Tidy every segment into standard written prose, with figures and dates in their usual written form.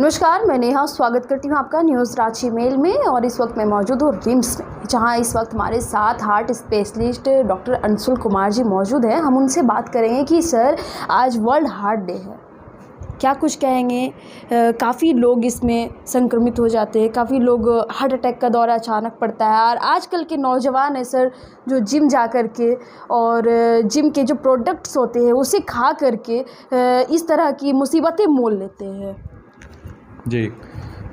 नमस्कार, मैं नेहा स्वागत करती हूँ आपका न्यूज़ रांची मेल में। और इस वक्त मैं मौजूद हूँ रिम्स में, जहाँ इस वक्त हमारे साथ heart specialist doctor Anshul Kumar ji मौजूद हैं। हम उनसे बात करेंगे कि सर, आज वर्ल्ड हार्ट डे है, क्या कुछ कहेंगे। काफ़ी लोग इसमें संक्रमित हो जाते हैं, काफ़ी लोग हार्ट अटैक का दौरा अचानक पड़ता है। और आजकल के नौजवान है सर, जो जिम जा कर के और जिम के जो प्रोडक्ट्स होते हैं उसे खा करके इस तरह की मुसीबतें मोल लेते हैं। जी,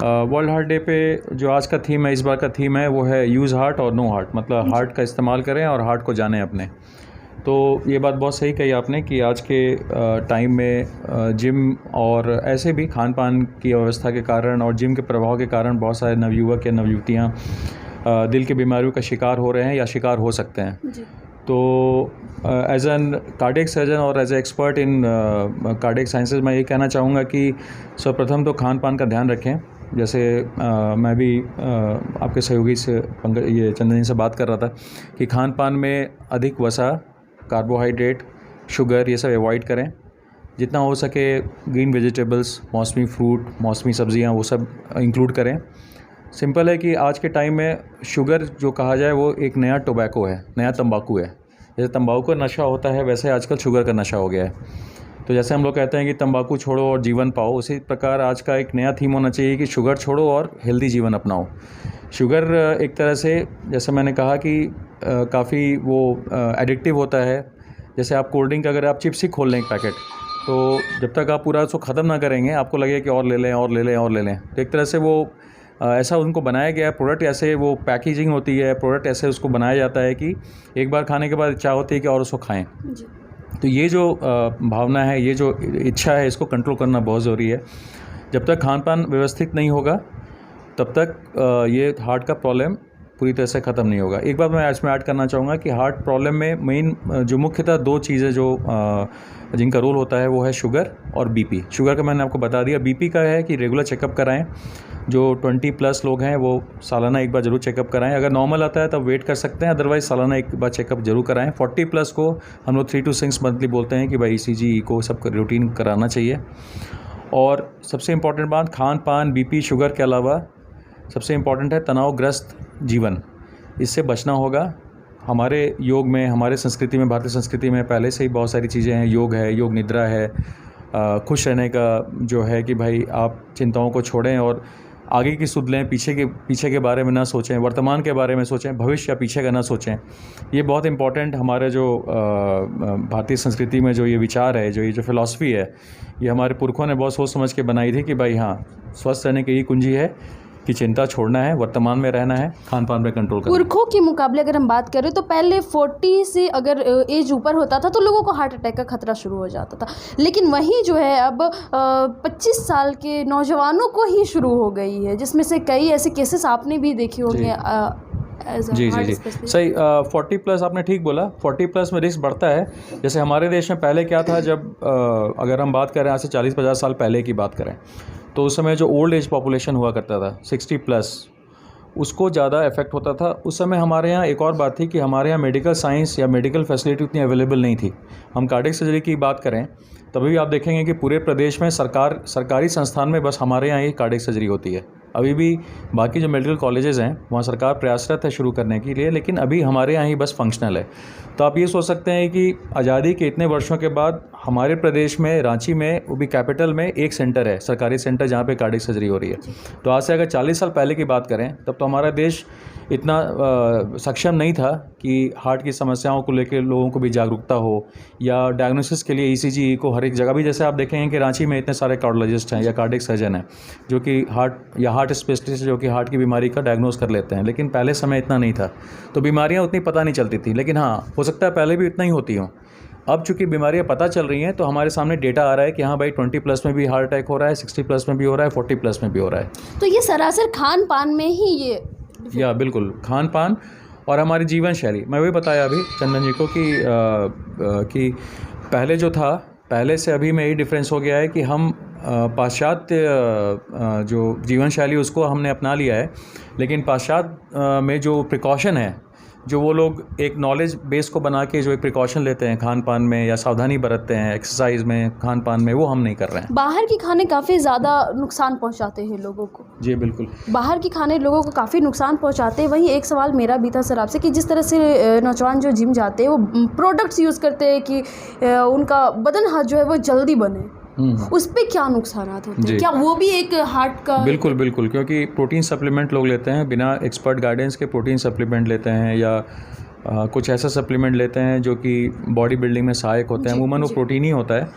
वर्ल्ड हार्ट डे पे जो आज का थीम है, इस बार का थीम है, वो है यूज़ हार्ट और नो हार्ट। मतलब हार्ट का इस्तेमाल करें और हार्ट को जानें अपने। तो ये बात बहुत सही कही आपने कि आज के टाइम में जिम और ऐसे भी खान पान की अव्यवस्था के कारण और जिम के प्रभाव के कारण बहुत सारे नवयुवक या नवयुवतियाँ दिल की बीमारियों का शिकार हो रहे हैं या शिकार हो सकते हैं। तो एज एन कार्डियक सर्जन और as a expert in cardiac sciences मैं ये कहना चाहूँगा कि सर्वप्रथम तो खान पान का ध्यान रखें। जैसे मैं भी आपके सहयोगी से ये चंदन जी से बात कर रहा था कि खान पान में अधिक वसा, कार्बोहाइड्रेट, शुगर ये सब अवॉइड करें। जितना हो सके ग्रीन वेजिटेबल्स, मौसमी फ्रूट, मौसमी सब्जियां वो सब इंक्लूड करें। सिंपल है कि आज के टाइम में शुगर जो कहा जाए वो एक नया टोबैको है, नया तंबाकू है। जैसे तंबाकू का नशा होता है वैसे आजकल शुगर का नशा हो गया है। तो जैसे हम लोग कहते हैं कि तंबाकू छोड़ो और जीवन पाओ, उसी प्रकार आज का एक नया थीम होना चाहिए कि शुगर छोड़ो और हेल्दी जीवन अपनाओ। शुगर एक तरह से, जैसे मैंने कहा कि काफ़ी वो एडिक्टिव होता है। जैसे आप कोल्ड ड्रिंक, अगर आप चिप्स ही खोल लें एक पैकेट, तो जब तक आप पूरा उसको ख़त्म ना करेंगे आपको लगेगा कि और ले लें और ले लें और ले लें। तो एक तरह से वो ऐसा उनको बनाया गया है, प्रोडक्ट ऐसे, वो पैकेजिंग होती है, प्रोडक्ट ऐसे उसको बनाया जाता है कि एक बार खाने के बाद इच्छा होती है कि और उसको खाएं। तो ये जो भावना है, ये जो इच्छा है, इसको कंट्रोल करना बहुत ज़रूरी है। जब तक खान पान व्यवस्थित नहीं होगा तब तक ये हार्ट का प्रॉब्लम पूरी तरह से ख़त्म नहीं होगा। एक बात मैं इसमें ऐड करना चाहूँगा कि हार्ट प्रॉब्लम में मेन जो मुख्यतः दो चीज़ें जो जिनका रोल होता है वो है शुगर और बीपी। शुगर का मैंने आपको बता दिया। बीपी का है कि रेगुलर चेकअप कराएं। जो 20+ लोग हैं वो सालाना एक बार ज़रूर चेकअप कराएं। अगर नॉर्मल आता है तब वेट कर सकते हैं, अदरवाइज़ सालाना एक बार चेकअप जरूर कराएं। 40+ को हम लोग 3 to 6 मंथली बोलते हैं कि भाई ECG, ईको सब रूटीन कराना चाहिए। और सबसे इम्पॉर्टेंट बात, खान पान, बीपी, शुगर के अलावा सबसे इम्पॉर्टेंट है तनावग्रस्त जीवन। इससे बचना होगा। हमारे योग में, हमारे संस्कृति में, भारतीय संस्कृति में पहले से ही बहुत सारी चीज़ें हैं। योग है, योग निद्रा है, खुश रहने का जो है कि भाई आप चिंताओं को छोड़ें और आगे की सुध लें, पीछे के बारे में ना सोचें, वर्तमान के बारे में सोचें, भविष्य या पीछे का ना सोचें। ये बहुत इंपॉर्टेंट हमारे जो भारतीय संस्कृति में जो ये विचार है, जो ये जो फिलॉसफी है, ये हमारे पुरखों ने बहुत सोच समझ के बनाई थी कि भाई हाँ, स्वस्थ रहने की यही कुंजी है कि चिंता छोड़ना है, वर्तमान में रहना है, खान पान पे कंट्रोल करना है। पुरखों के मुकाबले अगर हम बात करें तो पहले 40 से अगर एज ऊपर होता था तो लोगों को हार्ट अटैक का खतरा शुरू हो जाता था। लेकिन वहीं जो है अब 25 साल के नौजवानों को ही शुरू हो गई है, जिसमें से कई ऐसे केसेस आपने भी देखे होंगे। जी जी जी, सही। 40+ आपने ठीक बोला। 40+ में रिस्क बढ़ता है। जैसे हमारे देश में पहले क्या था, जब अगर हम बात करें आज से 40-50 साल पहले की बात करें, तो उस समय जो ओल्ड एज पॉपुलेशन हुआ करता था 60+, उसको ज़्यादा इफेक्ट होता था। उस समय हमारे यहाँ एक और बात थी कि हमारे यहाँ मेडिकल साइंस या मेडिकल फैसिलिटी उतनी अवेलेबल नहीं थी। हम कार्डियक सर्जरी की बात करें तभी भी आप देखेंगे कि पूरे प्रदेश में सरकारी संस्थान में बस हमारे यहाँ ही कार्डियक सर्जरी होती है। अभी भी बाकी जो मेडिकल कॉलेजेस हैं वहाँ सरकार प्रयासरत है शुरू करने के लिए, लेकिन अभी हमारे यहाँ ही बस फंक्शनल है। तो आप ये सोच सकते हैं कि आज़ादी के इतने वर्षों के बाद हमारे प्रदेश में, रांची में, वो भी कैपिटल में, एक सेंटर है, सरकारी सेंटर, जहाँ पे कार्डियक सर्जरी हो रही है। तो आज से अगर 40 साल पहले की बात करें तब तो हमारा देश इतना सक्षम नहीं था कि हार्ट की समस्याओं को लेकर लोगों को भी जागरूकता हो, या डायग्नोसिस के लिए ECG को हर एक जगह भी, जैसे आप देखेंगे कि रांची में इतने सारे कार्डियोलॉजिस्ट हैं या कार्डियक सर्जन हैं जो कि हार्ट स्पेशलिस्ट जो कि हार्ट की बीमारी का डायग्नोस कर लेते हैं। लेकिन पहले समय इतना नहीं था, तो बीमारियां उतनी पता नहीं चलती थी। लेकिन हाँ, हो सकता है पहले भी इतना ही होती हों। अब चूंकि बीमारियां पता चल रही हैं तो हमारे सामने डेटा आ रहा है कि हाँ भाई 20+ में भी हार्ट अटैक हो रहा है, 60+ में भी हो रहा है, 40+ में भी हो रहा है। तो ये सरासर खान पान में ही ये या बिल्कुल, खान पान और हमारी जीवन शैली। मैं वही बताया अभी चंदन जी को कि पहले जो था, पहले से अभी में यही डिफरेंस हो गया है कि हम पाश्चात्य जो जीवन शैली उसको हमने अपना लिया है। लेकिन पाश्चात्य में जो प्रिकॉशन है, जो वो लोग एक नॉलेज बेस को बना के जो एक प्रिकॉशन लेते हैं खान पान में या सावधानी बरतते हैं एक्सरसाइज में, खान पान में, वो हम नहीं कर रहे हैं। बाहर के खाने काफ़ी ज़्यादा नुकसान पहुंचाते हैं लोगों को। जी बिल्कुल, बाहर के खाने लोगों को काफ़ी नुकसान पहुंचाते हैं। वहीं एक सवाल मेरा भी था सर आपसे कि जिस तरह से नौजवान जो जिम जाते हैं वो प्रोडक्ट्स यूज़ करते हैं कि उनका बदन हाथ जो है वो जल्दी बने, उस पे क्या नुकसानात होते हैं? क्या वो भी एक हार्ट का? बिल्कुल बिल्कुल, क्योंकि प्रोटीन सप्लीमेंट लोग लेते हैं बिना एक्सपर्ट गाइडेंस के, प्रोटीन सप्लीमेंट लेते हैं या कुछ ऐसा सप्लीमेंट लेते हैं जो कि बॉडी बिल्डिंग में सहायक होते हैं। अमूमन वो प्रोटीन ही होता है,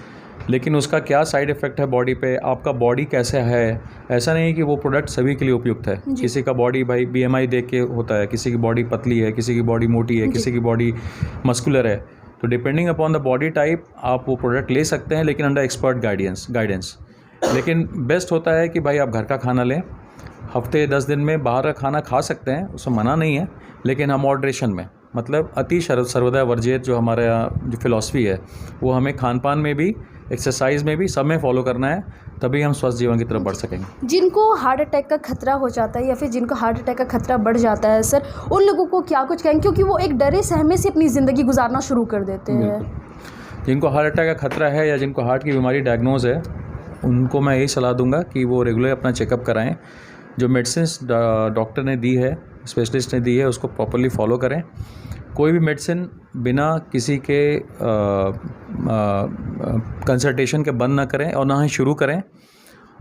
लेकिन उसका क्या साइड इफ़ेक्ट है बॉडी पे, आपका बॉडी कैसे है, ऐसा नहीं है कि वो प्रोडक्ट सभी के लिए उपयुक्त है। किसी का बॉडी भाई BMI देख के होता है, किसी की बॉडी पतली है, किसी की बॉडी मोटी है, किसी की बॉडी मस्कुलर है। तो depending upon the body type आप वो प्रोडक्ट ले सकते हैं, लेकिन अंडर एक्सपर्ट गाइडेंस। लेकिन बेस्ट होता है कि भाई आप घर का खाना लें, हफ्ते 10 दिन में बाहर का खाना खा सकते हैं, उसमें मना नहीं है, लेकिन हम मॉडरेशन में, मतलब अति सर्वदा वर्जित जो हमारा जो फिलॉसफी है वो हमें खान पान में भी, एक्सरसाइज में भी, सब में फॉलो करना है, तभी हम स्वस्थ जीवन की तरफ बढ़ सकेंगे। जिनको हार्ट अटैक का खतरा हो जाता है या फिर जिनको हार्ट अटैक का खतरा बढ़ जाता है सर, उन लोगों को क्या कुछ कहेंगे, क्योंकि वो एक डरे सहमे से अपनी ज़िंदगी गुजारना शुरू कर देते हैं। जिनको हार्ट अटैक का खतरा है या जिनको हार्ट की बीमारी डायग्नोज है, उनको मैं यही सलाह दूंगा कि वो रेगुलर अपना चेकअप कराएं। जो मेडिसिन डॉक्टर ने दी है, स्पेशलिस्ट ने दी है, उसको प्रॉपरली फॉलो करें। कोई भी मेडिसिन बिना किसी के कंसल्टेशन के बंद ना करें और ना ही शुरू करें।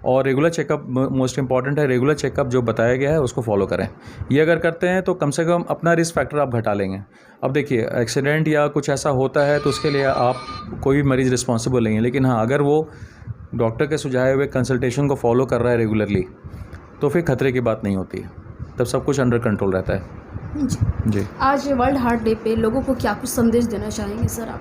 और रेगुलर चेकअप मोस्ट इंपॉर्टेंट है, रेगुलर चेकअप जो बताया गया है उसको फॉलो करें। ये अगर करते हैं तो कम से कम अपना रिस्क फैक्टर आप घटा लेंगे। अब देखिए, एक्सीडेंट या कुछ ऐसा होता है तो उसके लिए आप कोई भी मरीज़ रिस्पॉन्सिबल नहीं है, लेकिन हाँ, अगर वो डॉक्टर के सुझाए हुए कंसल्टेशन को फॉलो कर रहा है रेगुलरली, तो फिर खतरे की बात नहीं होती है, तब सब कुछ अंडर कंट्रोल रहता है। जी। आज वर्ल्ड हार्ट डे पे लोगों को क्या कुछ संदेश देना चाहेंगे सर आप?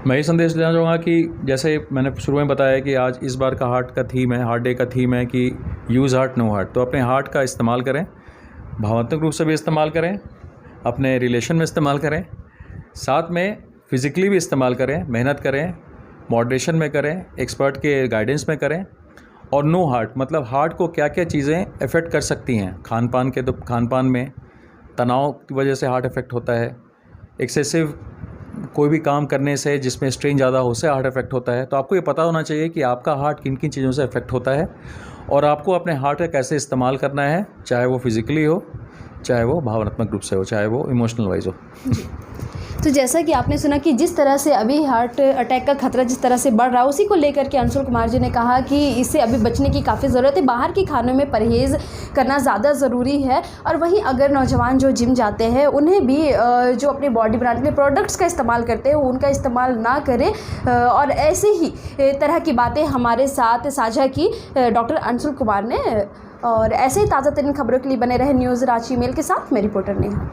मैं ये संदेश देना चाहूँगा कि जैसे मैंने शुरू में बताया कि आज इस बार का हार्ट डे का थीम है कि यूज़ हार्ट नो हार्ट। तो अपने हार्ट का इस्तेमाल करें, भावनात्मक रूप से भी इस्तेमाल करें, अपने रिलेशन में इस्तेमाल करें, साथ में फिज़िकली भी इस्तेमाल करें, मेहनत करें, मॉडरेशन में करें, एक्सपर्ट के गाइडेंस में करें। और नो हार्ट मतलब हार्ट को क्या क्या चीज़ें अफेक्ट कर सकती हैं खान पान में तनाव की वजह से हार्ट अफेक्ट होता है, एक्सेसिव कोई भी काम करने से जिसमें स्ट्रेन ज़्यादा हो से हार्ट अफेक्ट होता है। तो आपको ये पता होना चाहिए कि आपका हार्ट किन किन चीज़ों से अफेक्ट होता है और आपको अपने हार्ट का कैसे इस्तेमाल करना है, चाहे वो फिज़िकली हो, चाहे वो भावनात्मक रूप से हो, चाहे वो इमोशनल वाइज हो। तो जैसा कि आपने सुना कि जिस तरह से अभी हार्ट अटैक का खतरा जिस तरह से बढ़ रहा है, उसी को लेकर के अंशुल कुमार जी ने कहा कि इससे अभी बचने की काफ़ी ज़रूरत है, बाहर के खानों में परहेज़ करना ज़्यादा ज़रूरी है। और वहीं अगर नौजवान जो जिम जाते हैं उन्हें भी जो अपने बॉडी बनाने के प्रोडक्ट्स का इस्तेमाल करते हैं उनका इस्तेमाल ना करें। और ऐसे ही तरह की बातें हमारे साथ साझा की डॉक्टर अंशुल कुमार ने। और ऐसे ही ताज़ा तरीन खबरों के लिए बने रहे न्यूज़ रांची मेल के साथ, मैं रिपोर्टर नेहा।